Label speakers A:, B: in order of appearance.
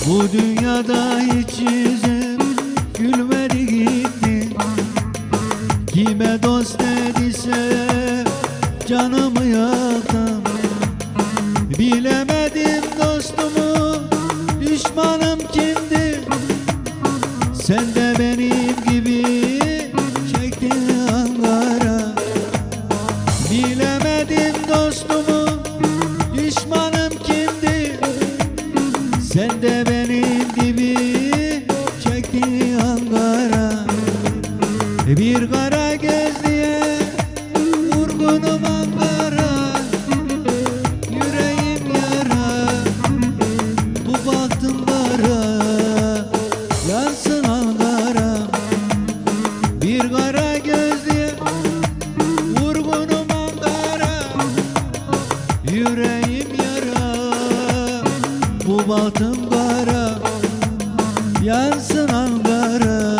A: Bu dünyada hiç yüzüm gülmedi gitti. Kime dost dediyse canımı yaktım. Bilemedim dostumu, düşmanım kimdi? Sen de benim gibi çektin Ankara. Bilemedim dostumu, düşmanım kimdi? Sen de benim gibi çektin Ankara. Bir kara gözlüye vurgunum Ankara. Yüreğim yara, bu baktım kara, yansın Ankara. Bir kara gözlüye vurgunum Ankara. Yüreğim yara, bu baktım kara, yansın Ankara.